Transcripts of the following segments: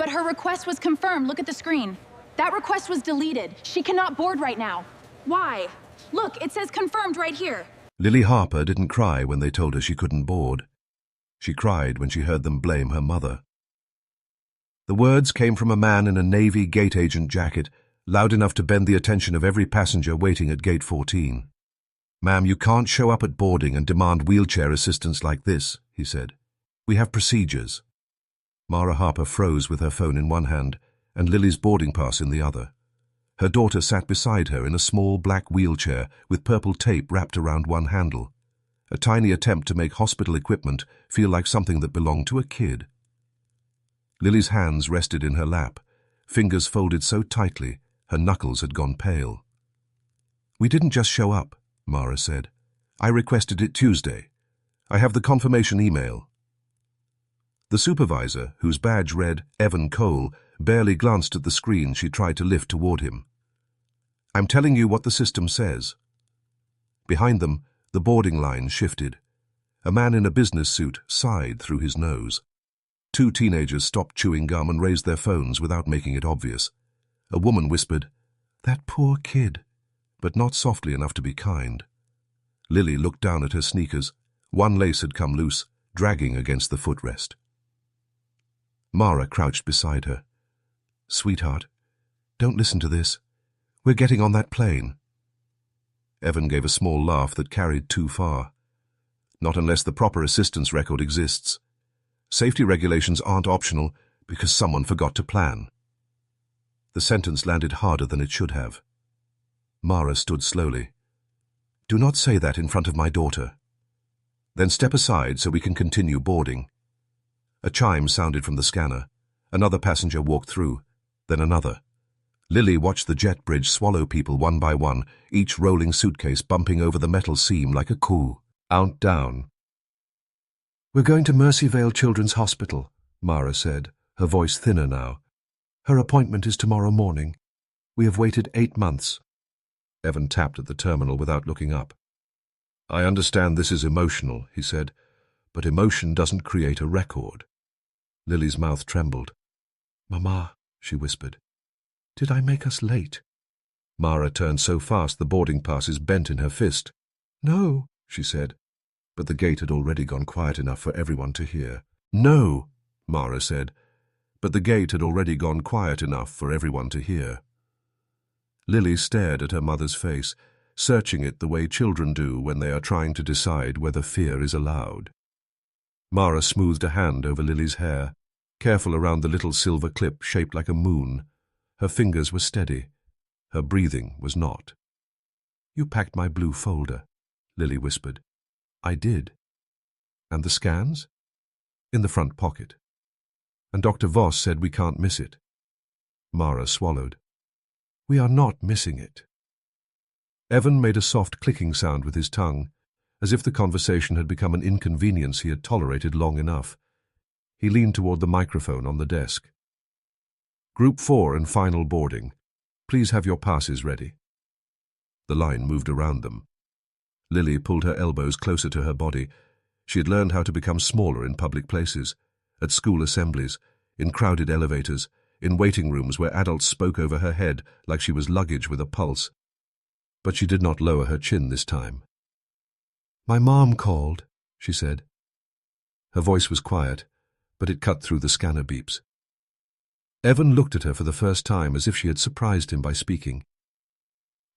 But her request was confirmed. Look at the screen. That request was deleted. She cannot board right now. Why? Look, it says confirmed right here. Lily Harper didn't cry when they told her she couldn't board. She cried when she heard them blame her mother. The words came from a man in a Navy gate agent jacket, loud enough to bend the attention of every passenger waiting at gate 14. "Ma'am, you can't show up at boarding and demand wheelchair assistance like this," he said. "We have procedures." Mara Harper froze with her phone in one hand and Lily's boarding pass in the other. Her daughter sat beside her in a small black wheelchair with purple tape wrapped around one handle, a tiny attempt to make hospital equipment feel like something that belonged to a kid. Lily's hands rested in her lap, fingers folded so tightly her knuckles had gone pale. "We didn't just show up," Mara said. "I requested it Tuesday. I have the confirmation email." The supervisor, whose badge read Evan Cole, barely glanced at the screen she tried to lift toward him. "I'm telling you what the system says." Behind them, the boarding line shifted. A man in a business suit sighed through his nose. Two teenagers stopped chewing gum and raised their phones without making it obvious. A woman whispered, "That poor kid," but not softly enough to be kind. Lily looked down at her sneakers. One lace had come loose, dragging against the footrest. Mara crouched beside her. "Sweetheart, don't listen to this. We're getting on that plane." Evan gave a small laugh that carried too far. "Not unless the proper assistance record exists. Safety regulations aren't optional because someone forgot to plan." The sentence landed harder than it should have. Mara stood slowly. "Do not say that in front of my daughter. Then step aside so we can continue boarding." A chime sounded from the scanner. Another passenger walked through, then another. Lily watched the jet bridge swallow people one by one, each rolling suitcase bumping over the metal seam like a coup. Out down. "We're going to Mercyvale Children's Hospital," Mara said, her voice thinner now. "Her appointment is tomorrow morning. We have waited 8 months. Evan tapped at the terminal without looking up. "I understand this is emotional," he said, "but emotion doesn't create a record." Lily's mouth trembled. "Mama," she whispered, "did I make us late?" Mara turned so fast the boarding passes bent in her fist. "No," she said, but the gate had already gone quiet enough for everyone to hear. "No," Mara said, but the gate had already gone quiet enough for everyone to hear. Lily stared at her mother's face, searching it the way children do when they are trying to decide whether fear is allowed. Mara smoothed a hand over Lily's hair, careful around the little silver clip shaped like a moon. Her fingers were steady. Her breathing was not. "You packed my blue folder," Lily whispered. "I did." "And the scans?" "In the front pocket. And Dr. Voss said we can't miss it." Mara swallowed. "We are not missing it." Evan made a soft clicking sound with his tongue, as if the conversation had become an inconvenience he had tolerated long enough. He leaned toward the microphone on the desk. "Group 4 and final boarding. Please have your passes ready." The line moved around them. Lily pulled her elbows closer to her body. She had learned how to become smaller in public places, at school assemblies, in crowded elevators, in waiting rooms where adults spoke over her head like she was luggage with a pulse. But she did not lower her chin this time. "My mom called," she said. Her voice was quiet, but it cut through the scanner beeps. Evan looked at her for the first time as if she had surprised him by speaking.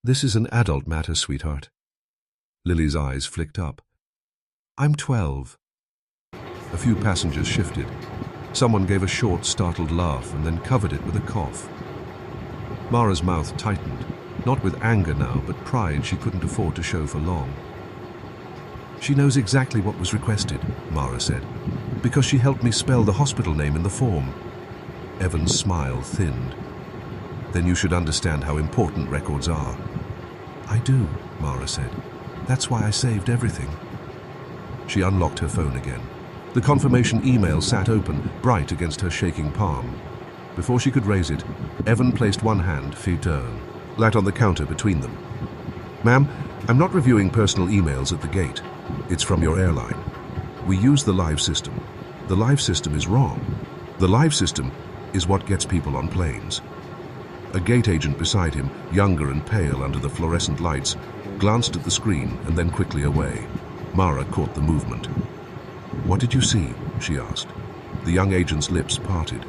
"This is an adult matter, sweetheart." Lily's eyes flicked up. "I'm 12. A few passengers shifted. Someone gave a short, startled laugh and then covered it with a cough. Mara's mouth tightened, not with anger now, but pride she couldn't afford to show for long. "She knows exactly what was requested," Mara said, "because she helped me spell the hospital name in the form." Evan's smile thinned. "Then you should understand how important records are." "I do," Mara said. "That's why I saved everything." She unlocked her phone again. The confirmation email sat open, bright against her shaking palm. Before she could raise it, Evan placed one hand, flat on the counter between them. "Ma'am, I'm not reviewing personal emails at the gate. It's from your airline. We use the live system. The live system is wrong. The live system..." is what gets people on planes. A gate agent beside him, younger and pale under the fluorescent lights, glanced at the screen and then quickly away. Mara caught the movement. "What did you see?" she asked. The young agent's lips parted.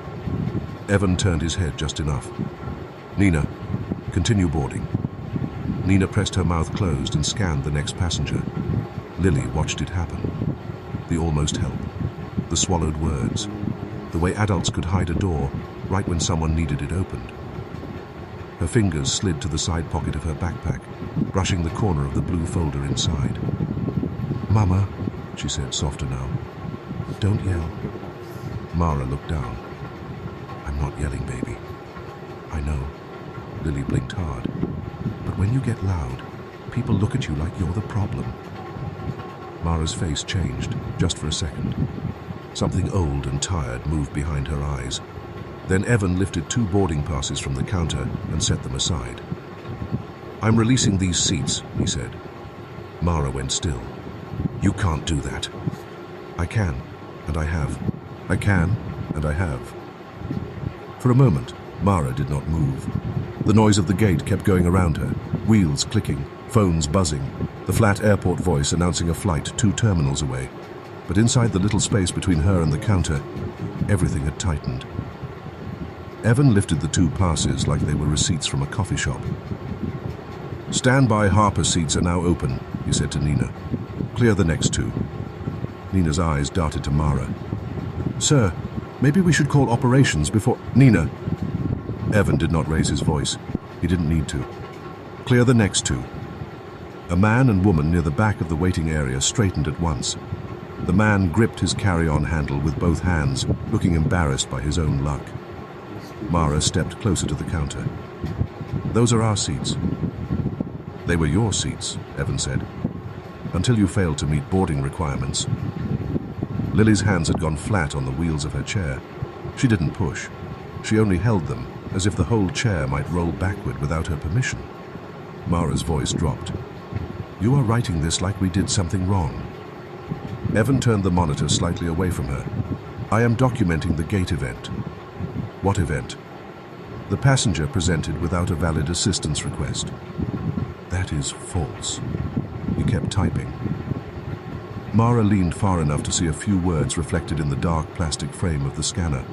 Evan turned his head just enough. "Nina, continue boarding." Nina pressed her mouth closed and scanned the next passenger. Lily watched it happen. The almost help. The swallowed words. The way adults could hide a door right when someone needed it opened. Her fingers slid to the side pocket of her backpack, brushing the corner of the blue folder inside. "Mama," she said, softer now. "Don't yell." Mara looked down. "I'm not yelling, baby." "I know." Lily blinked hard. "But when you get loud, people look at you like you're the problem." Mara's face changed, just for a second. Something old and tired moved behind her eyes. Then Evan lifted 2 boarding passes from the counter and set them aside. "I'm releasing these seats," he said. Mara went still. "You can't do that." "I can, and I have. I can, and I have." For a moment, Mara did not move. The noise of the gate kept going around her, wheels clicking, phones buzzing, the flat airport voice announcing a flight 2 terminals away. But inside the little space between her and the counter, everything had tightened. Evan lifted the 2 passes like they were receipts from a coffee shop. "Standby Harper seats are now open," he said to Nina. "Clear the next 2. Nina's eyes darted to Mara. "Sir, maybe we should call operations before—" "Nina!" Evan did not raise his voice. He didn't need to. "Clear the next 2. A man and woman near the back of the waiting area straightened at once. The man gripped his carry-on handle with both hands, looking embarrassed by his own luck. Mara stepped closer to the counter. "Those are our seats." "They were your seats," Evan said, "until you failed to meet boarding requirements." Lily's hands had gone flat on the wheels of her chair. She didn't push. She only held them, as if the whole chair might roll backward without her permission. Mara's voice dropped. "You are writing this like we did something wrong." Evan turned the monitor slightly away from her. "I am documenting the gate event." "What event?" "The passenger presented without a valid assistance request." "That is false." He kept typing. Mara leaned far enough to see a few words reflected in the dark plastic frame of the scanner.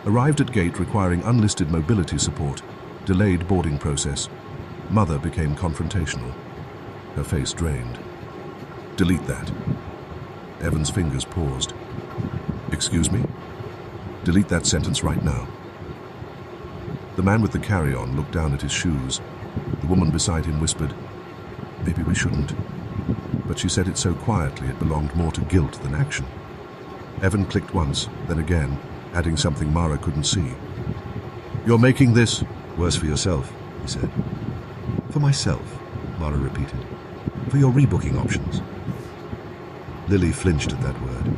"Arrived at gate requiring unlisted mobility support. Delayed boarding process. Mother became confrontational." Her face drained. "Delete that." Evan's fingers paused. "Excuse me?" "Delete that sentence right now." The man with the carry-on looked down at his shoes. The woman beside him whispered, "Maybe we shouldn't." But she said it so quietly it belonged more to guilt than action. Evan clicked once, then again, adding something Mara couldn't see. "You're making this worse for yourself," he said. "For myself," Mara repeated. "For your rebooking options." Lily flinched at that word.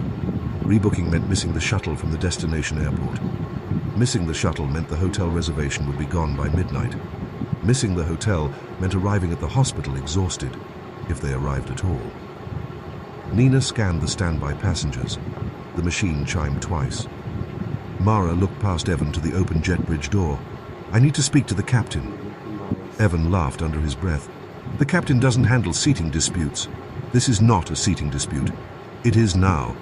Rebooking meant missing the shuttle from the destination airport. Missing the shuttle meant the hotel reservation would be gone by midnight. Missing the hotel meant arriving at the hospital exhausted, if they arrived at all. Nina scanned the standby passengers. The machine chimed twice. Mara looked past Evan to the open jet bridge door. "I need to speak to the captain." Evan laughed under his breath. "The captain doesn't handle seating disputes. This is not a seating dispute. It is now."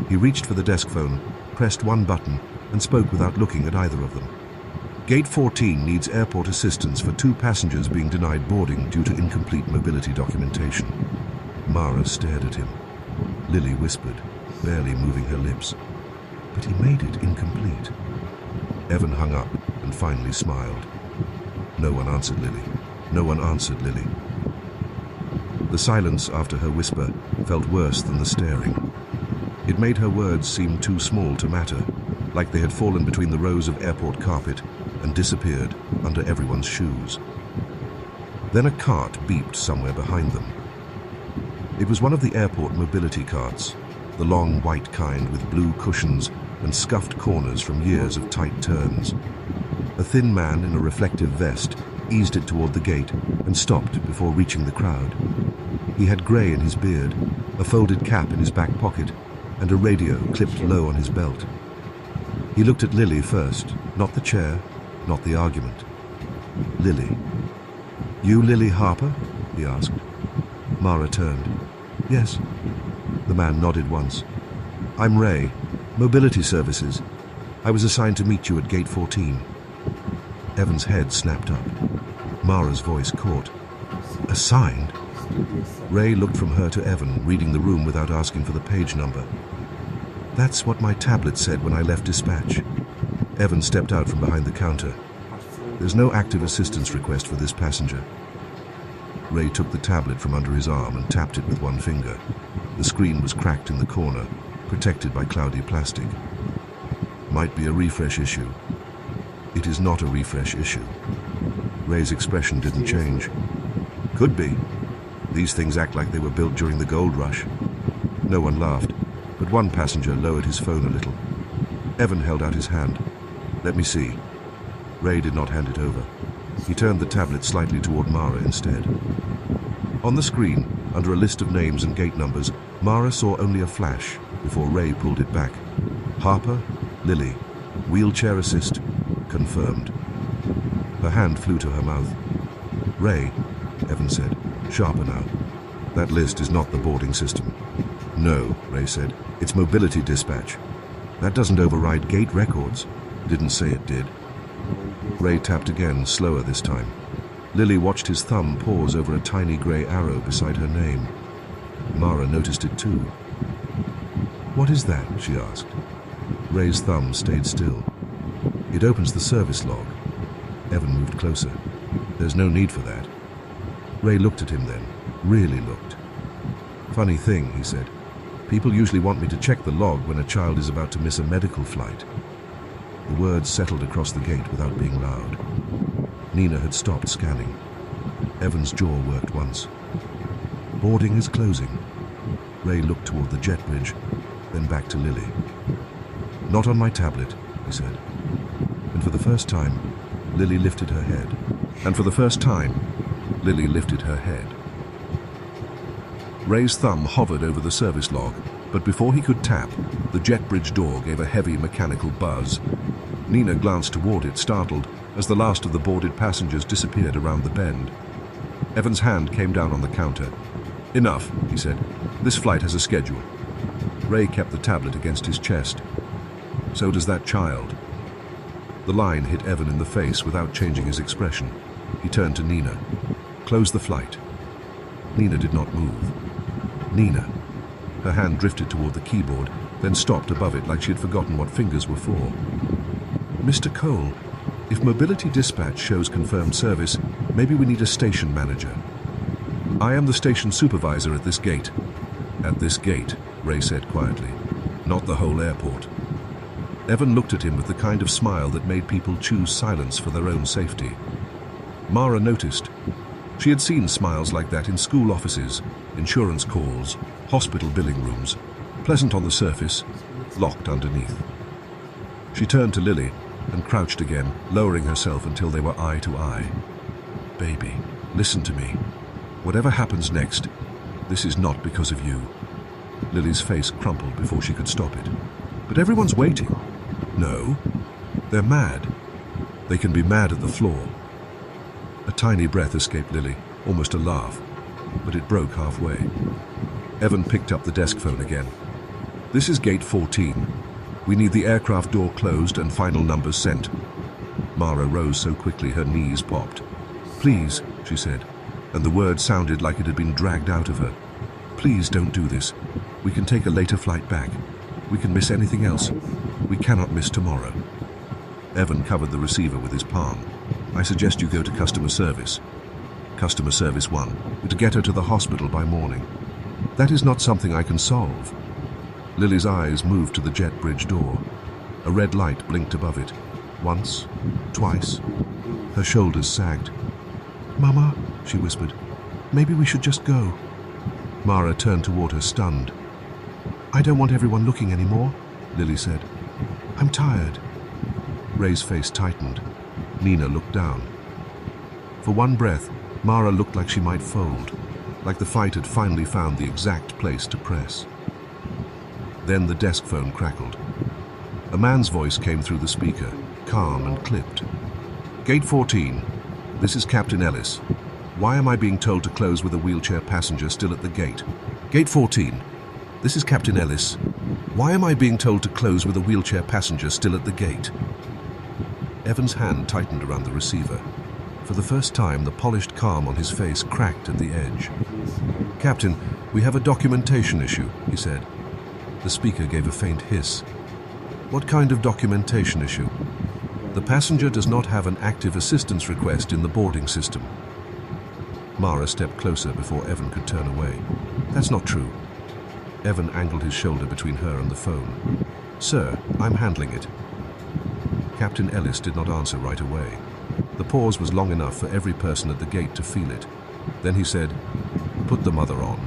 He reached for the desk phone, pressed one button, and spoke without looking at either of them. "Gate 14 needs airport assistance for 2 passengers being denied boarding due to incomplete mobility documentation." Mara stared at him. Lily whispered, barely moving her lips, "But he made it incomplete." Evan hung up and finally smiled. No one answered Lily. No one answered Lily. The silence after her whisper felt worse than the staring. It made her words seem too small to matter, like they had fallen between the rows of airport carpet and disappeared under everyone's shoes. Then a cart beeped somewhere behind them. It was one of the airport mobility carts, the long white kind with blue cushions and scuffed corners from years of tight turns. A thin man in a reflective vest eased it toward the gate and stopped before reaching the crowd. He had grey in his beard, a folded cap in his back pocket, and a radio clipped low on his belt. He looked at Lily first, not the chair, not the argument. Lily. You Lily Harper? He asked. Mara turned. Yes. The man nodded once. I'm Ray, Mobility Services. I was assigned to meet you at Gate 14. Evan's head snapped up. Mara's voice caught. Assigned? Ray looked from her to Evan, reading the room without asking for the page number. That's what my tablet said when I left dispatch. Evan stepped out from behind the counter. There's no active assistance request for this passenger. Ray took the tablet from under his arm and tapped it with one finger. The screen was cracked in the corner, protected by cloudy plastic. Might be a refresh issue. It is not a refresh issue. Ray's expression didn't change. Could be. These things act like they were built during the gold rush. No one laughed, but one passenger lowered his phone a little. Evan held out his hand. Let me see. Ray did not hand it over. He turned the tablet slightly toward Mara instead. On the screen, under a list of names and gate numbers, Mara saw only a flash before Ray pulled it back. Harper, Lily, wheelchair assist, confirmed. Her hand flew to her mouth. Ray, Evan said, sharper now. That list is not the boarding system. No, Ray said, it's mobility dispatch. That doesn't override gate records. Didn't say it did. Ray tapped again, slower this time. Lily watched his thumb pause over a tiny grey arrow beside her name. Mara noticed it too. What is that? She asked. Ray's thumb stayed still. It opens the service log. Evan moved closer. There's no need for that. Ray looked at him then, really looked. Funny thing, he said. People usually want me to check the log when a child is about to miss a medical flight. The words settled across the gate without being loud. Nina had stopped scanning. Evan's jaw worked once. Boarding is closing. Ray looked toward the jet bridge, then back to Lily. Not on my tablet, he said. And for the first time, Lily lifted her head. And for the first time, Lily lifted her head. Ray's thumb hovered over the service log, but before he could tap, the jet bridge door gave a heavy mechanical buzz. Nina glanced toward it, startled, as the last of the boarded passengers disappeared around the bend. Evan's hand came down on the counter. Enough, he said. This flight has a schedule. Ray kept the tablet against his chest. So does that child. The line hit Evan in the face without changing his expression. He turned to Nina. Close the flight. Nina did not move. Nina. Her hand drifted toward the keyboard, then stopped above it like she had forgotten what fingers were for. Mr. Cole, if Mobility Dispatch shows confirmed service, maybe we need a station manager. I am the station supervisor at this gate. At this gate, Ray said quietly. Not the whole airport. Evan looked at him with the kind of smile that made people choose silence for their own safety. Mara noticed. She had seen smiles like that in school offices, insurance calls, hospital billing rooms, pleasant on the surface, locked underneath. She turned to Lily and crouched again, lowering herself until they were eye to eye. Baby, listen to me. Whatever happens next, this is not because of you. Lily's face crumpled before she could stop it. But everyone's waiting. No, they're mad. They can be mad at the floor. A tiny breath escaped Lily, almost a laugh, but it broke halfway. Evan picked up the desk phone again. This is gate 14. We need the aircraft door closed and final numbers sent. Mara rose so quickly her knees popped. Please, she said, and the word sounded like it had been dragged out of her. Please don't do this. We can take a later flight back. We can miss anything else. We cannot miss tomorrow. Evan covered the receiver with his palm. I suggest you go to customer service. Customer service 1, to get her to the hospital by morning. That is not something I can solve. Lily's eyes moved to the jet bridge door. A red light blinked above it. Once, twice. Her shoulders sagged. Mama, she whispered, maybe we should just go. Mara turned toward her, stunned. I don't want everyone looking anymore, Lily said. I'm tired. Ray's face tightened. Nina looked down. For one breath, Mara looked like she might fold, like the fight had finally found the exact place to press. Then the desk phone crackled. A man's voice came through the speaker, calm and clipped. Gate 14. This is Captain Ellis. Why am I being told to close with a wheelchair passenger still at the gate? Gate 14. This is Captain Ellis. Why am I being told to close with a wheelchair passenger still at the gate? Evan's hand tightened around the receiver. For the first time, the polished calm on his face cracked at the edge. Captain, we have a documentation issue, he said. The speaker gave a faint hiss. What kind of documentation issue? The passenger does not have an active assistance request in the boarding system. Mara stepped closer before Evan could turn away. That's not true. Evan angled his shoulder between her and the phone. Sir, I'm handling it. Captain Ellis did not answer right away. The pause was long enough for every person at the gate to feel it. Then he said, "Put the mother on."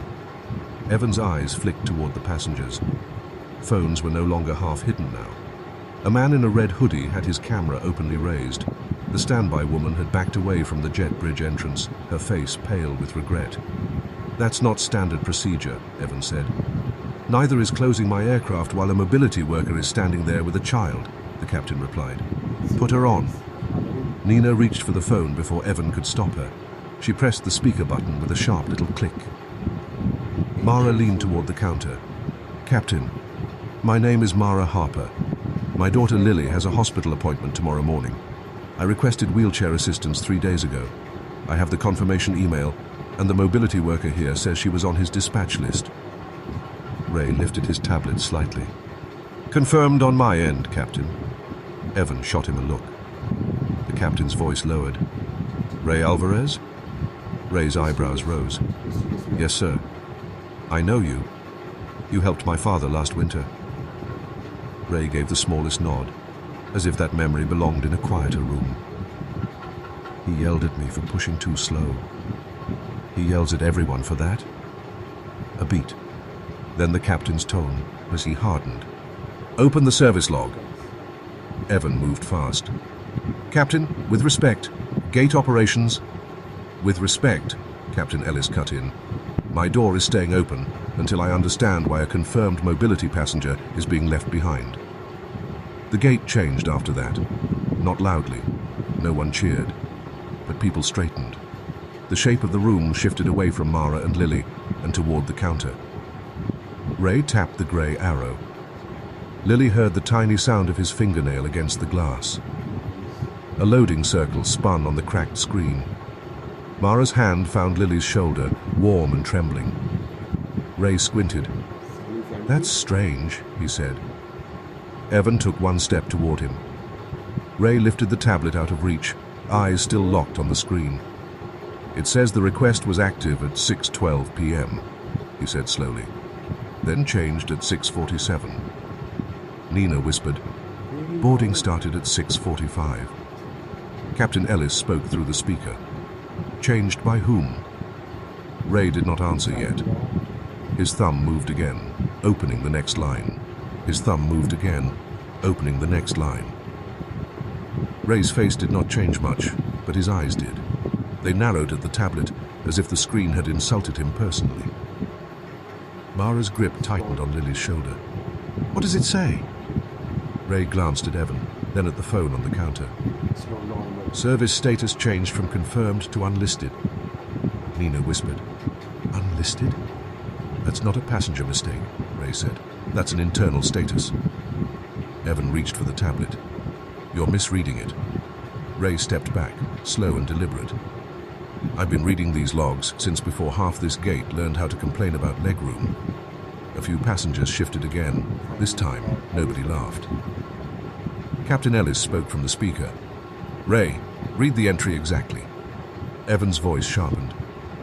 Evan's eyes flicked toward the passengers. Phones were no longer half hidden now. A man in a red hoodie had his camera openly raised. The standby woman had backed away from the jet bridge entrance, her face pale with regret. "That's not standard procedure," Evan said. "Neither is closing my aircraft while a mobility worker is standing there with a child," the captain replied. "Put her on." Nina reached for the phone before Evan could stop her. She pressed the speaker button with a sharp little click. Mara leaned toward the counter. "Captain, my name is Mara Harper. My daughter Lily has a hospital appointment tomorrow morning. I requested wheelchair assistance 3 days ago. I have the confirmation email, and the mobility worker here says she was on his dispatch list." Ray lifted his tablet slightly. "Confirmed on my end, Captain." Evan shot him a look. The captain's voice lowered. "Ray Alvarez?" Ray's eyebrows rose. "Yes, sir. I know you. You helped my father last winter." Ray gave the smallest nod, as if that memory belonged in a quieter room. "He yelled at me for pushing too slow. He yells at everyone for that?" A beat. Then the captain's tone, as he hardened. "Open the service log." Evan moved fast. "Captain, with respect, gate operations." "With respect," Captain Ellis cut in. "My door is staying open until I understand why a confirmed mobility passenger is being left behind." The gate changed after that. Not loudly. No one cheered. But people straightened. The shape of the room shifted away from Mara and Lily and toward the counter. Ray tapped the grey arrow. Lily heard the tiny sound of his fingernail against the glass. A loading circle spun on the cracked screen. Mara's hand found Lily's shoulder, warm and trembling. Ray squinted. "That's strange," he said. Evan took one step toward him. Ray lifted the tablet out of reach, eyes still locked on the screen. "It says the request was active at 6:12 p.m., he said slowly, then changed at 6:47. Nina whispered, "Boarding started at 6:45. Captain Ellis spoke through the speaker. "Changed by whom?" Ray did not answer yet. His thumb moved again, opening the next line. His thumb moved again, opening the next line. Ray's face did not change much, but his eyes did. They narrowed at the tablet, as if the screen had insulted him personally. Mara's grip tightened on Lily's shoulder. "What does it say?" Ray glanced at Evan, then at the phone on the counter. "Service status changed from confirmed to unlisted," Nina whispered. "Unlisted? That's not a passenger mistake," Ray said. "That's an internal status." Evan reached for the tablet. "You're misreading it." Ray stepped back, slow and deliberate. "I've been reading these logs since before half this gate learned how to complain about legroom." A few passengers shifted again. This time, nobody laughed. Captain Ellis spoke from the speaker. "Ray, read the entry exactly." Evan's voice sharpened.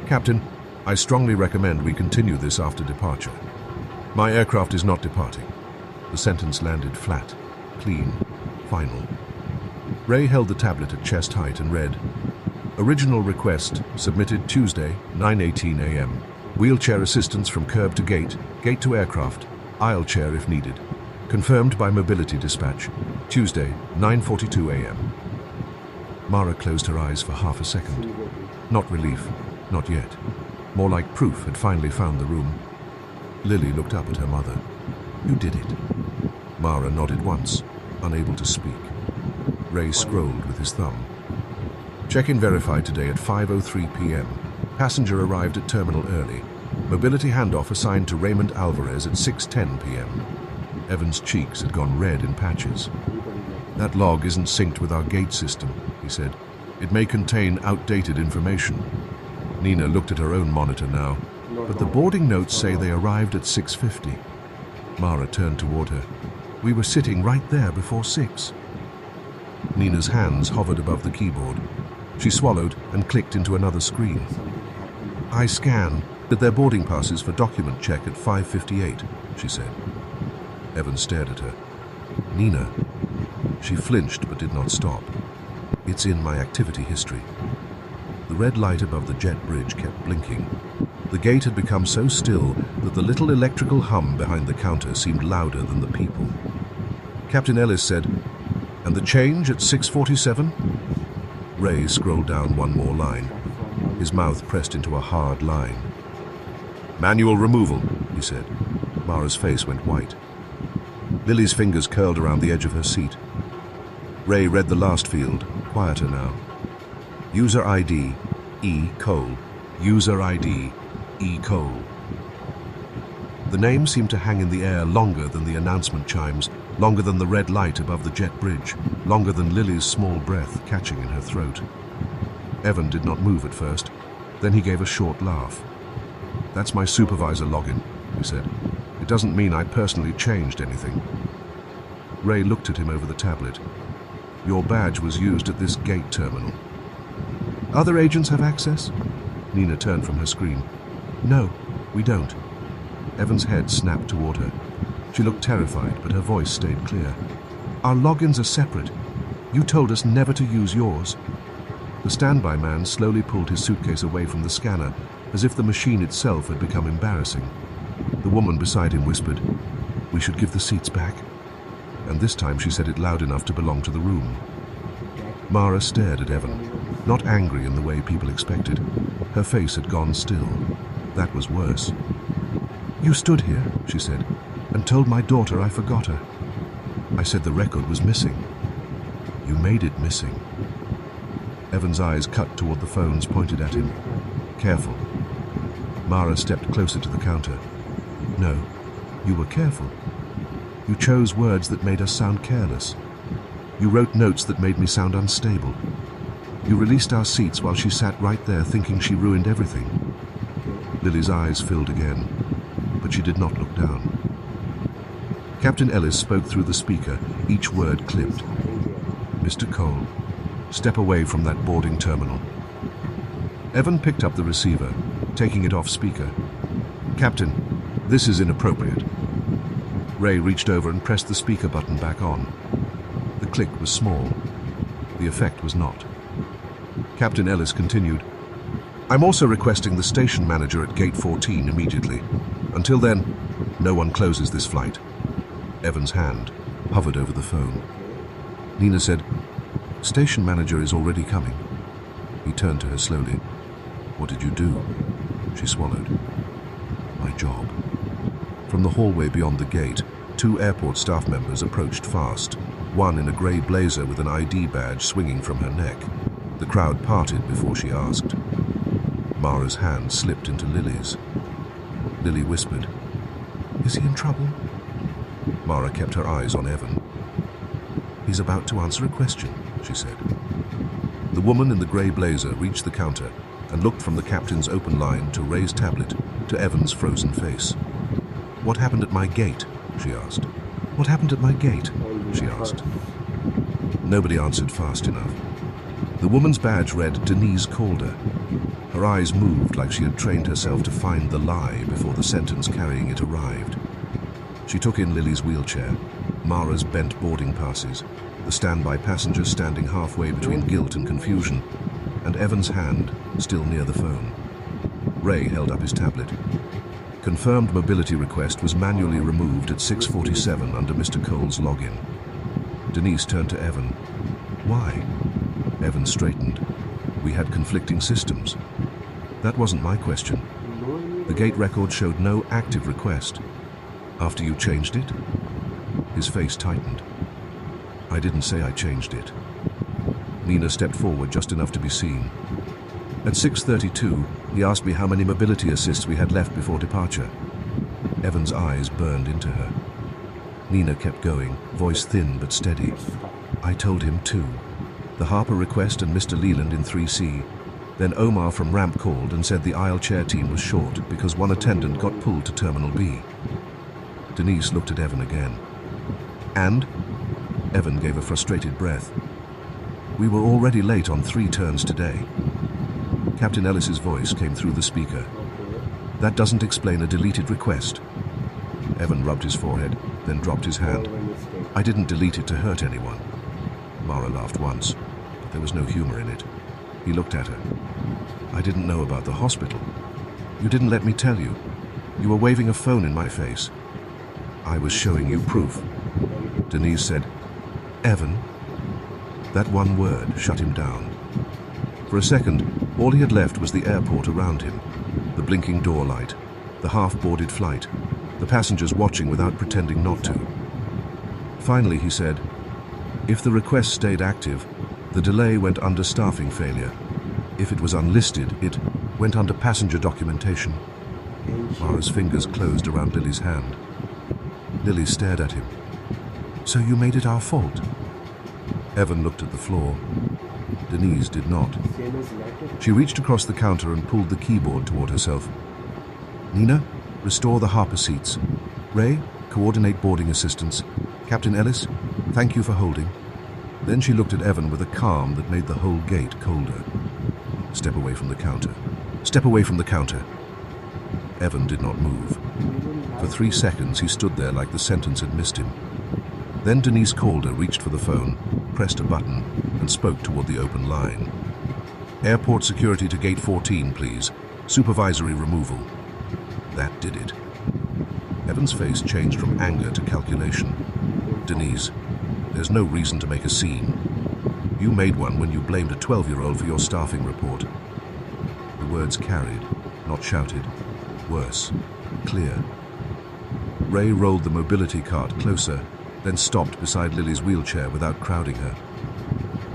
"Captain, I strongly recommend we continue this after departure. My aircraft is not departing." The sentence landed flat, clean, final. Ray held the tablet at chest height and read, "Original request submitted Tuesday, 9:18 a.m. Wheelchair assistance from curb to gate to aircraft, aisle chair if needed. Confirmed by mobility dispatch, Tuesday, 9:42 a.m. Mara closed her eyes for half a second. Not relief, not yet. More like proof had finally found the room. Lily looked up at her mother. "You did it." Mara nodded once, unable to speak. Ray scrolled with his thumb. Check-in verified today at 5:03 p.m. Passenger arrived at terminal early. Mobility handoff assigned to Raymond Alvarez at 6:10 p.m. Evan's cheeks had gone red in patches. That log isn't synced with our gate system, he said. It may contain outdated information. Nina looked at her own monitor now, but the boarding notes say they arrived at 6:50. Mara turned toward her. We were sitting right there before 6. Nina's hands hovered above the keyboard. She swallowed and clicked into another screen. I scanned their boarding passes for document check at 5:58, she said. Evan stared at her. Nina. She flinched but did not stop. It's in my activity history. The red light above the jet bridge kept blinking. The gate had become so still that the little electrical hum behind the counter seemed louder than the people. Captain Ellis said, "And the change at 6:47? Ray scrolled down one more line. His mouth pressed into a hard line. Manual removal, he said. Mara's face went white. Lily's fingers curled around the edge of her seat. Ray read the last field, quieter now. User ID, E. Cole. User ID, E. Cole. The name seemed to hang in the air longer than the announcement chimes, longer than the red light above the jet bridge, longer than Lily's small breath catching in her throat. Evan did not move at first. Then he gave a short laugh. That's my supervisor login, he said. It doesn't mean I personally changed anything. Ray looked at him over the tablet. Your badge was used at this gate terminal. Other agents have access? Nina turned from her screen. No, we don't. Evan's head snapped toward her. She looked terrified, but her voice stayed clear. Our logins are separate. You told us never to use yours. The standby man slowly pulled his suitcase away from the scanner, as if the machine itself had become embarrassing. The woman beside him whispered, We should give the seats back. And this time she said it loud enough to belong to the room. Mara stared at Evan, not angry in the way people expected. Her face had gone still. That was worse. You stood here, she said, and told my daughter I forgot her. I said the record was missing. You made it missing. Evan's eyes cut toward the phones pointed at him. Careful. Mara stepped closer to the counter. No, you were careful. You chose words that made us sound careless. You wrote notes that made me sound unstable. You released our seats while she sat right there thinking she ruined everything. Lily's eyes filled again, but she did not look down. Captain Ellis spoke through the speaker, each word clipped. Mr. Cole, step away from that boarding terminal. Evan picked up the receiver, taking it off speaker. Captain, this is inappropriate. Ray reached over and pressed the speaker button back on. The click was small. The effect was not. Captain Ellis continued, I'm also requesting the station manager at Gate 14 immediately. Until then, no one closes this flight. Evan's hand hovered over the phone. Nina said, Station manager is already coming. He turned to her slowly. What did you do? She swallowed. My job. From the hallway beyond the gate, 2 airport staff members approached fast, one in a grey blazer with an ID badge swinging from her neck. The crowd parted before she asked. Mara's hand slipped into Lily's. Lily whispered, Is he in trouble? Mara kept her eyes on Evan. He's about to answer a question, she said. The woman in the grey blazer reached the counter and looked from the captain's open line to Ray's tablet to Evan's frozen face. What happened at my gate? She asked. What happened at my gate? She asked. Nobody answered fast enough. The woman's badge read Denise Calder. Her eyes moved like she had trained herself to find the lie before the sentence carrying it arrived. She took in Lily's wheelchair, Mara's bent boarding passes, the standby passenger standing halfway between guilt and confusion, and Evan's hand still near the phone. Ray held up his tablet. Confirmed mobility request was manually removed at 6:47 under Mr. Cole's login. Denise turned to Evan. Why? Evan straightened. We had conflicting systems. That wasn't my question. The gate record showed no active request. After you changed it? His face tightened. I didn't say I changed it. Nina stepped forward just enough to be seen. At 6:32, he asked me how many mobility assists we had left before departure. Evan's eyes burned into her. Nina kept going, voice thin but steady. I told him 2. The Harper request and Mr. Leland in 3C. Then Omar from ramp called and said the aisle chair team was short because one attendant got pulled to Terminal B. Denise looked at Evan again. And? Evan gave a frustrated breath. We were already late on 3 turns today. Captain Ellis's voice came through the speaker. That doesn't explain a deleted request. Evan rubbed his forehead, then dropped his hand. I didn't delete it to hurt anyone. Mara laughed once, but there was no humor in it. He looked at her. I didn't know about the hospital. You didn't let me tell you. You were waving a phone in my face. I was showing you proof. Denise said, Evan. That one word shut him down. For a second, all he had left was the airport around him, the blinking door light, the half-boarded flight, the passengers watching without pretending not to. Finally, he said, if the request stayed active, the delay went under staffing failure. If it was unlisted, it went under passenger documentation. Mara's fingers closed around Lily's hand. Lily stared at him. So you made it our fault? Evan looked at the floor. Denise did not. She reached across the counter and pulled the keyboard toward herself. Nina, restore the Harper seats. Ray, coordinate boarding assistance. Captain Ellis, thank you for holding. Then she looked at Evan with a calm that made the whole gate colder. Step away from the counter. Step away from the counter. Evan did not move. For 3 seconds he stood there like the sentence had missed him. Then Denise Calder reached for the phone, pressed a button, and spoke toward the open line. Airport security to gate 14, please. Supervisory removal. That did it. Evan's face changed from anger to calculation. Denise, there's no reason to make a scene. You made one when you blamed a 12-year-old for your staffing report. The words carried, not shouted. Worse, clear. Ray rolled the mobility cart closer, then stopped beside Lily's wheelchair without crowding her.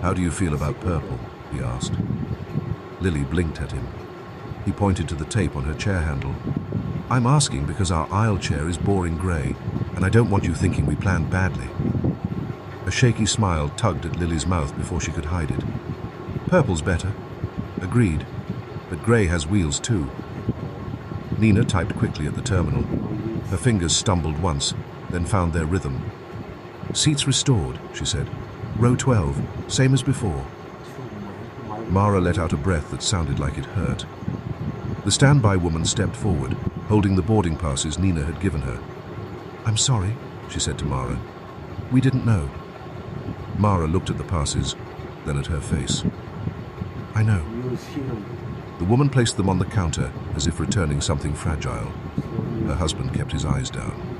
How do you feel about purple? He asked. Lily blinked at him. He pointed to the tape on her chair handle. I'm asking because our aisle chair is boring grey, and I don't want you thinking we planned badly. A shaky smile tugged at Lily's mouth before she could hide it. Purple's better. Agreed. But grey has wheels too. Nina typed quickly at the terminal. Her fingers stumbled once, then found their rhythm. Seats restored, she said. Row 12, same as before. Mara let out a breath that sounded like it hurt. The standby woman stepped forward, holding the boarding passes Nina had given her. I'm sorry, she said to Mara. We didn't know. Mara looked at the passes, then at her face. I know. The woman placed them on the counter as if returning something fragile. Her husband kept his eyes down.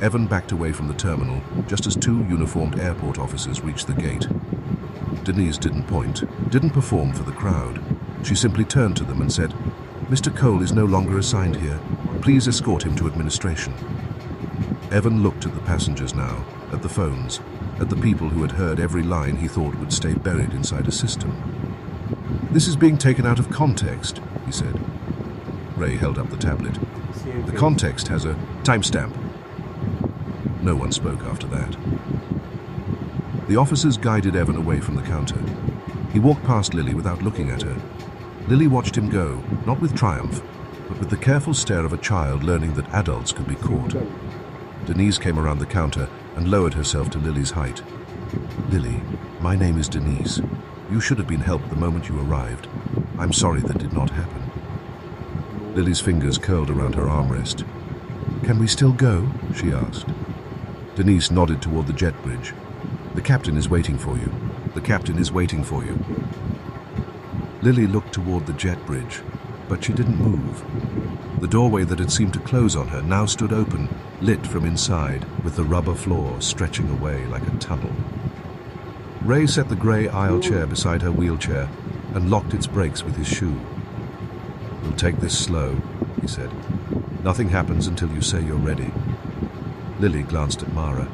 Evan backed away from the terminal just as 2 uniformed airport officers reached the gate. Denise didn't point, didn't perform for the crowd. She simply turned to them and said, Mr. Cole is no longer assigned here. Please escort him to administration. Evan looked at the passengers now, at the phones, at the people who had heard every line he thought would stay buried inside a system. This is being taken out of context, he said. Ray held up the tablet. The context has a timestamp. No one spoke after that. The officers guided Evan away from the counter. He walked past Lily without looking at her. Lily watched him go, not with triumph, but with the careful stare of a child learning that adults could be caught. Denise came around the counter and lowered herself to Lily's height. Lily, my name is Denise. You should have been helped the moment you arrived. I'm sorry that did not happen. Lily's fingers curled around her armrest. Can we still go? She asked. Denise nodded toward the jet bridge. The captain is waiting for you. The captain is waiting for you. Lily looked toward the jet bridge, but she didn't move. The doorway that had seemed to close on her now stood open, lit from inside, with the rubber floor stretching away like a tunnel. Ray set the grey aisle chair beside her wheelchair and locked its brakes with his shoe. We'll take this slow, he said. Nothing happens until you say you're ready. Lily glanced at Mara.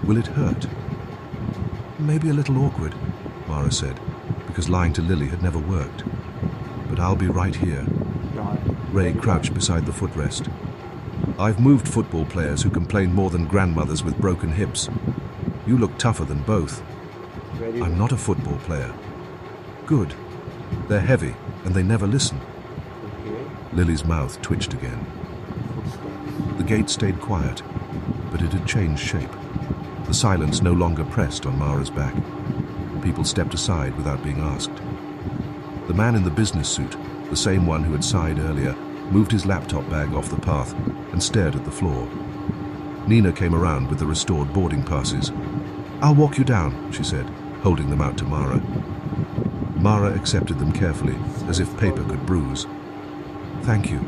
Will it hurt? Maybe a little awkward, Mara said, because lying to Lily had never worked. But I'll be right here. Ray crouched beside the footrest. I've moved football players who complain more than grandmothers with broken hips. You look tougher than both. I'm not a football player. Good. They're heavy, and they never listen. Lily's mouth twitched again. The gate stayed quiet, but it had changed shape. The silence no longer pressed on Mara's back. People stepped aside without being asked. The man in the business suit, the same one who had sighed earlier, moved his laptop bag off the path and stared at the floor. Nina came around with the restored boarding passes. "I'll walk you down," she said, holding them out to Mara. Mara accepted them carefully, as if paper could bruise. "Thank you."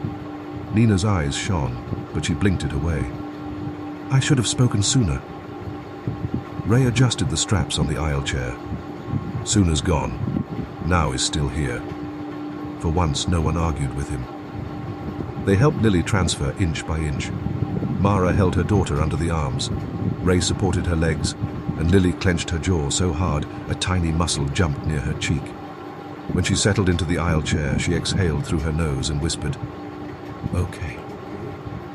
Nina's eyes shone, but she blinked it away. "I should have spoken sooner." Ray adjusted the straps on the aisle chair. "Sooner's gone. Now is still here." For once, no one argued with him. They helped Lily transfer inch by inch. Mara held her daughter under the arms. Ray supported her legs, and Lily clenched her jaw so hard a tiny muscle jumped near her cheek. When she settled into the aisle chair, she exhaled through her nose and whispered, "Okay."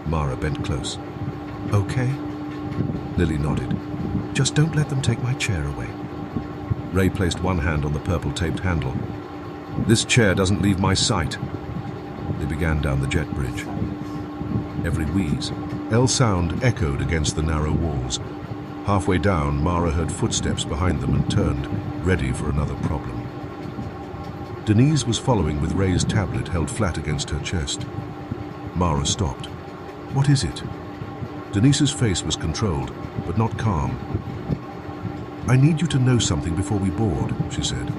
Mara bent close. "Okay?" Lily nodded. "Just don't let them take my chair away." Ray placed one hand on the purple-taped handle. "This chair doesn't leave my sight." They began down the jet bridge. Every wheeze, L sound echoed against the narrow walls. Halfway down, Mara heard footsteps behind them and turned, ready for another problem. Denise was following with Ray's tablet held flat against her chest. Mara stopped. "What is it?" Denise's face was controlled, but not calm. "I need you to know something before we board," she said.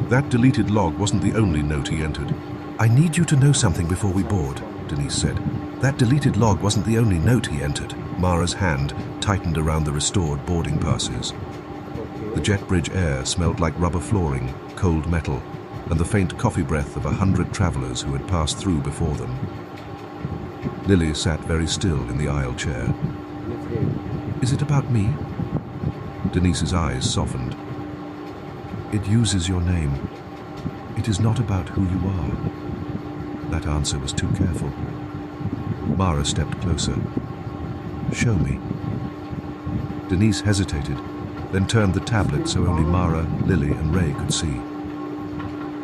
That deleted log wasn't the only note he entered. "I need you to know something before we board," Denise said. That deleted log wasn't the only note he entered. Mara's hand tightened around the restored boarding passes. The jet bridge air smelled like rubber flooring, cold metal, and the faint coffee breath of 100 travelers who had passed through before them. Lily sat very still in the aisle chair. "Is it about me?" Denise's eyes softened. "It uses your name. It is not about who you are." That answer was too careful. Mara stepped closer. "Show me." Denise hesitated, then turned the tablet so only Mara, Lily, and Ray could see.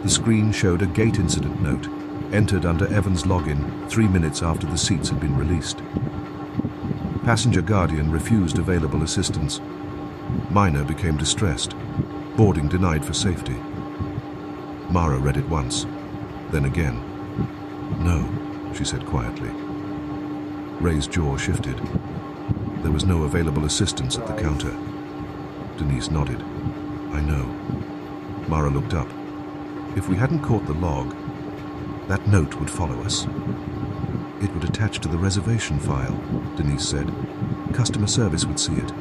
The screen showed a gate incident note, entered under Evan's login 3 minutes after the seats had been released. Passenger Guardian refused available assistance. Minor became distressed. Boarding denied for safety. Mara read it once, then again. "No," she said quietly. Ray's jaw shifted. There was no available assistance at the counter. Denise nodded. "I know." Mara looked up. "If we hadn't caught the log, that note would follow us." "It would attach to the reservation file," Denise said. "Customer service would see it.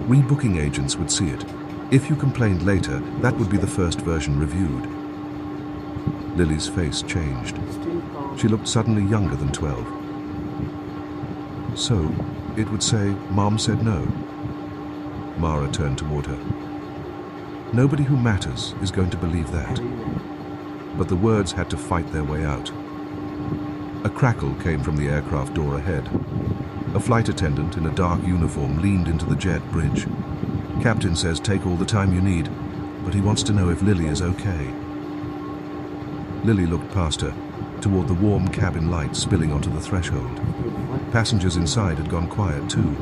Rebooking agents would see it. If you complained later, that would be the first version reviewed." Lily's face changed. She looked suddenly younger than 12. "So, it would say, 'Mom said no.'" Mara turned toward her. "Nobody who matters is going to believe that." But the words had to fight their way out. A crackle came from the aircraft door ahead. A flight attendant in a dark uniform leaned into the jet bridge. "Captain says take all the time you need, but he wants to know if Lily is okay." Lily looked past her, toward the warm cabin light spilling onto the threshold. Passengers inside had gone quiet too.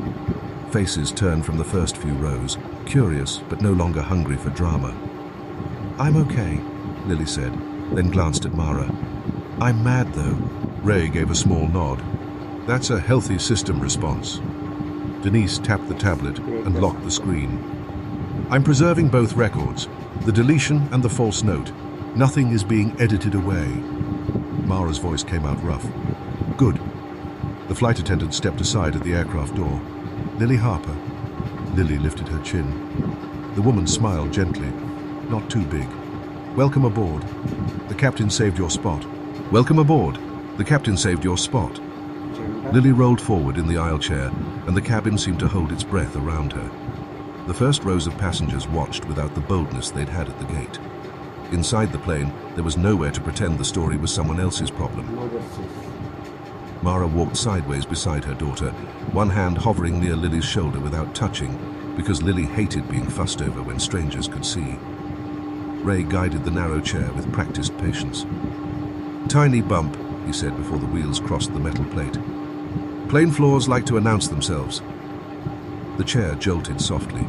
Faces turned from the first few rows, curious but no longer hungry for drama. "I'm okay," Lily said, then glanced at Mara. "I'm mad though." Ray gave a small nod. "That's a healthy system response." Denise tapped the tablet and locked the screen. "I'm preserving both records, the deletion and the false note. Nothing is being edited away." Mara's voice came out rough. "Good." The flight attendant stepped aside at the aircraft door. "Lily Harper." Lily lifted her chin. The woman smiled gently, not too big. "Welcome aboard. The captain saved your spot." "Welcome aboard. The captain saved your spot." Lily rolled forward in the aisle chair, and the cabin seemed to hold its breath around her. The first rows of passengers watched without the boldness they'd had at the gate. Inside the plane, there was nowhere to pretend the story was someone else's problem. Mara walked sideways beside her daughter, one hand hovering near Lily's shoulder without touching, because Lily hated being fussed over when strangers could see. Ray guided the narrow chair with practiced patience. "Tiny bump," he said before the wheels crossed the metal plate. "Plane floors like to announce themselves." The chair jolted softly.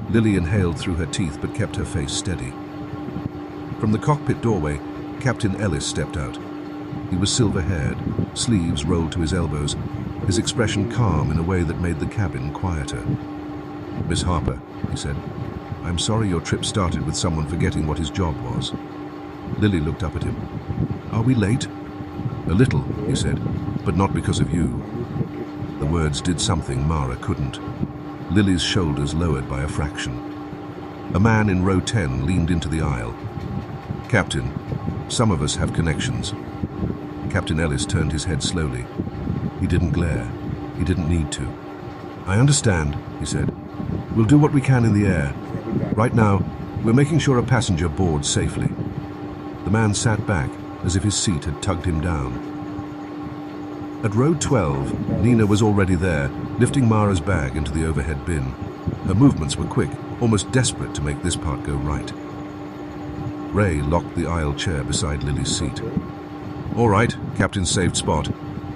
Lily inhaled through her teeth but kept her face steady. From the cockpit doorway, Captain Ellis stepped out. He was silver-haired, sleeves rolled to his elbows, his expression calm in a way that made the cabin quieter. "Miss Harper," he said, "I'm sorry your trip started with someone forgetting what his job was." Lily looked up at him. "Are we late?" "A little," he said, "but not because of you." The words did something Mara couldn't. Lily's shoulders lowered by a fraction. A man in row 10 leaned into the aisle. "Captain, some of us have connections." Captain Ellis turned his head slowly. He didn't glare. He didn't need to. "I understand," he said. "We'll do what we can in the air. Right now, we're making sure a passenger boards safely." The man sat back, as if his seat had tugged him down. At row 12, Nina was already there, lifting Mara's bag into the overhead bin. Her movements were quick, almost desperate to make this part go right. Ray locked the aisle chair beside Lily's seat. "All right, Captain saved spot.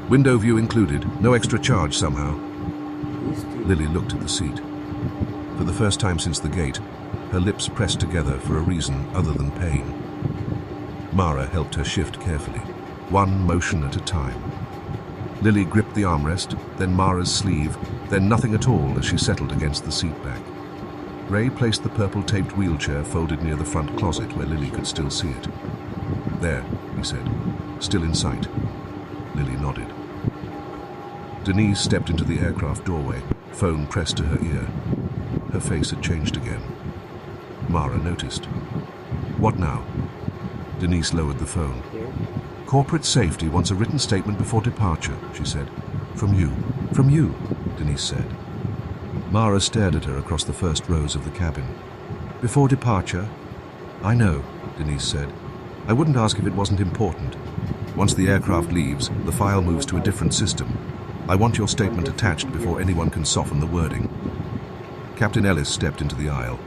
Window view included, no extra charge somehow." Lily looked at the seat. For the first time since the gate, her lips pressed together for a reason other than pain. Mara helped her shift carefully, one motion at a time. Lily gripped the armrest, then Mara's sleeve, then nothing at all as she settled against the seat back. Ray placed the purple-taped wheelchair folded near the front closet where Lily could still see it. "There," he said, "still in sight." Lily nodded. Denise stepped into the aircraft doorway, phone pressed to her ear. Her face had changed again. Mara noticed. "What now?" Denise lowered the phone. "Corporate safety wants a written statement before departure," she said. "From you." "From you," Denise said. Mara stared at her across the first rows of the cabin. "Before departure?" "I know," Denise said. "I wouldn't ask if it wasn't important. Once the aircraft leaves, the file moves to a different system. I want your statement attached before anyone can soften the wording." Captain Ellis stepped into the aisle.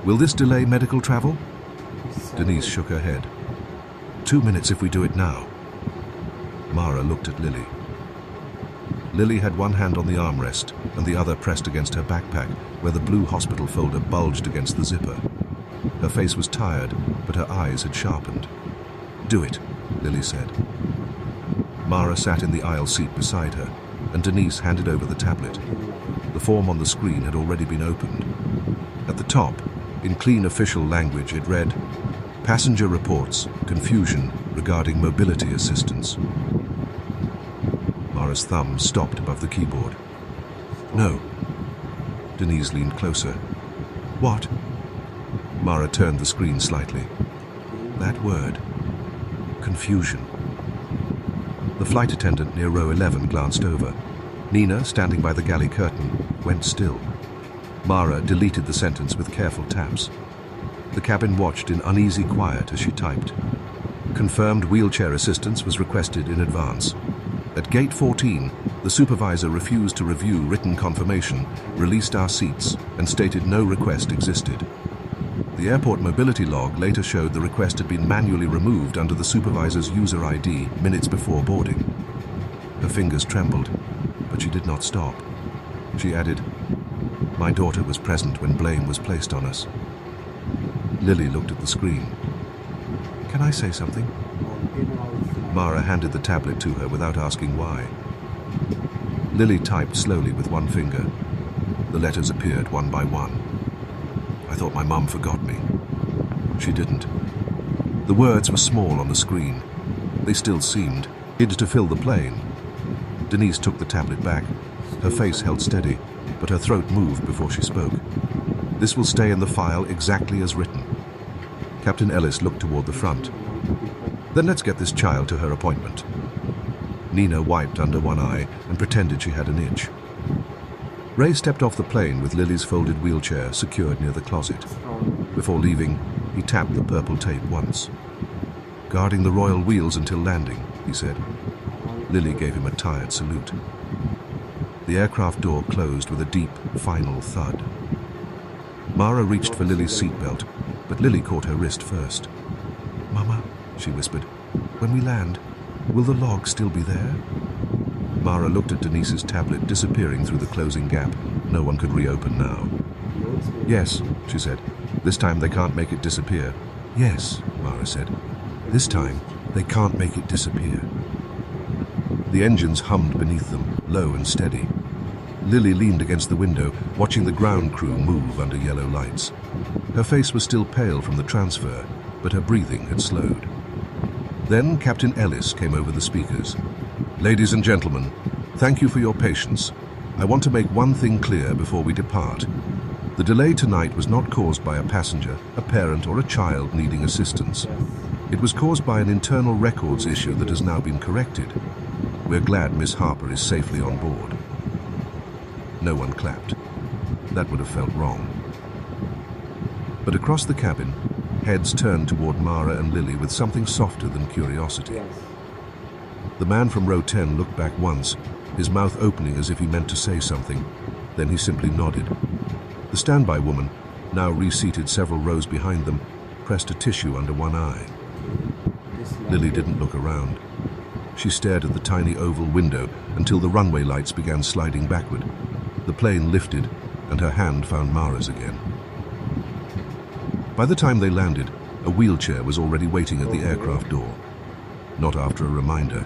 "Will this delay medical travel?" Denise shook her head. 2 minutes if we do it now." Mara looked at Lily. Lily had one hand on the armrest and the other pressed against her backpack, where the blue hospital folder bulged against the zipper. Her face was tired, but her eyes had sharpened. "Do it," Lily said. Mara sat in the aisle seat beside her, and Denise handed over the tablet. The form on the screen had already been opened. At the top, in clean official language, it read, "Passenger reports confusion regarding mobility assistance." Mara's thumb stopped above the keyboard. "No." Denise leaned closer. "What?" Mara turned the screen slightly. "That word. Confusion." The flight attendant near row 11 glanced over. Nina, standing by the galley curtain, went still. Mara deleted the sentence with careful taps. The cabin watched in uneasy quiet as she typed. Confirmed wheelchair assistance was requested in advance. At gate 14, the supervisor refused to review written confirmation, released our seats, and stated no request existed. The airport mobility log later showed the request had been manually removed under the supervisor's user ID minutes before boarding. Her fingers trembled, but she did not stop. She added, "My daughter was present when blame was placed on us." Lily looked at the screen. "Can I say something?" Mara handed the tablet to her without asking why. Lily typed slowly with one finger. The letters appeared one by one. "I thought my mum forgot me." She didn't. The words were small on the screen. They still seemed to fill the plane. Denise took the tablet back. Her face held steady, but her throat moved before she spoke. "This will stay in the file exactly as written." Captain Ellis looked toward the front. "Then let's get this child to her appointment." Nina wiped under one eye and pretended she had an itch. Ray stepped off the plane with Lily's folded wheelchair secured near the closet. Before leaving, he tapped the purple tape once. "Guarding the royal wheels until landing," he said. Lily gave him a tired salute. The aircraft door closed with a deep, final thud. Mara reached for Lily's seatbelt, but Lily caught her wrist first. "Mama," she whispered, "when we land, will the log still be there?" Mara looked at Denise's tablet disappearing through the closing gap no one could reopen now. "Yes," she said. "This time they can't make it disappear." "Yes," Mara said. "This time they can't make it disappear." The engines hummed beneath them, low and steady. Lily leaned against the window, watching the ground crew move under yellow lights. Her face was still pale from the transfer, but her breathing had slowed. Then Captain Ellis came over the speakers. "Ladies and gentlemen, thank you for your patience. I want to make one thing clear before we depart. The delay tonight was not caused by a passenger, a parent, or a child needing assistance. It was caused by an internal records issue that has now been corrected. We're glad Miss Harper is safely on board." No one clapped. That would have felt wrong. But across the cabin, heads turned toward Mara and Lily with something softer than curiosity. The man from row 10 looked back once, his mouth opening as if he meant to say something. Then he simply nodded. The standby woman, now reseated several rows behind them, pressed a tissue under one eye. Lily didn't look around. She stared at the tiny oval window until the runway lights began sliding backward. The plane lifted, and her hand found Mara's again. By the time they landed, a wheelchair was already waiting at the aircraft door. Not after a reminder,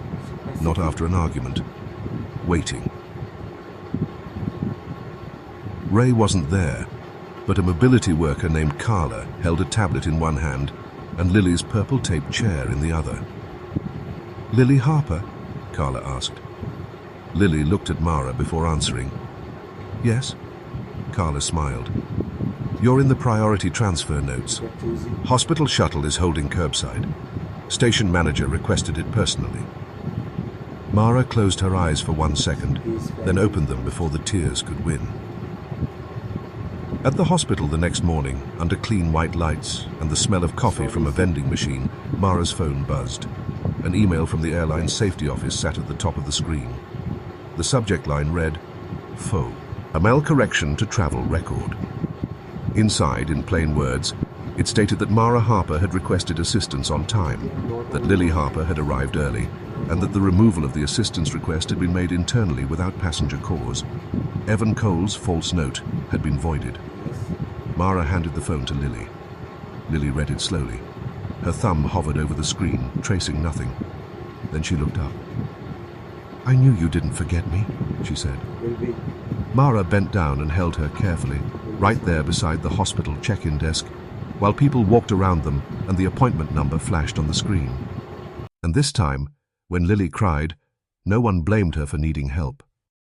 not after an argument. Waiting. Ray wasn't there, but a mobility worker named Carla held a tablet in one hand and Lily's purple-taped chair in the other. "Lily Harper?" Carla asked. Lily looked at Mara before answering. "Yes?" Carla smiled. "You're in the priority transfer notes. Hospital shuttle is holding curbside. Station manager requested it personally." Mara closed her eyes for 1 second, then opened them before the tears could win. At the hospital the next morning, under clean white lights and the smell of coffee from a vending machine, Mara's phone buzzed. An email from the airline's safety office sat at the top of the screen. The subject line read, "Faux. A malcorrection to travel record." Inside, in plain words, it stated that Mara Harper had requested assistance on time, that Lily Harper had arrived early, and that the removal of the assistance request had been made internally without passenger cause. Evan Cole's false note had been voided. Mara handed the phone to Lily. Lily read it slowly. Her thumb hovered over the screen, tracing nothing. Then she looked up. "I knew you didn't forget me," she said. Mara bent down and held her carefully, right there beside the hospital check-in desk, while people walked around them and the appointment number flashed on the screen. And this time, when Lily cried, no one blamed her for needing help.